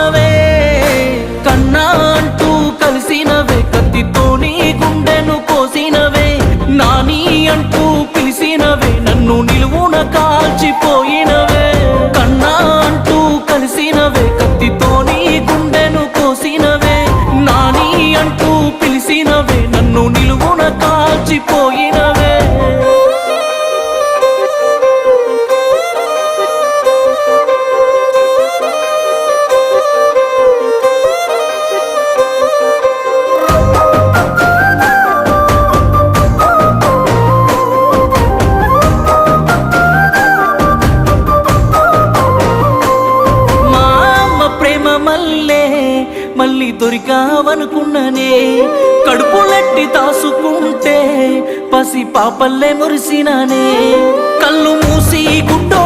పోయినవే కన్నా అంటూ కలిసినవే కత్తితోని గుండెను కోసినవే నాని అంటూ పిలిసినవే నన్ను నిలువున కాల్చిపోయినవే కన్నా అంటూ కలిసినవే కత్తితోని గుండెను కోసినవే నాని అంటూ పిలిసినవే నన్ను నిలువున కాల్చిపోయినవే మళ్ళీ దొరికావనుకున్ననే కడుపులెట్టి తాసుకుంటే పసి పాపల్లే మురిసినానే కళ్ళు మూసి గుడ్డు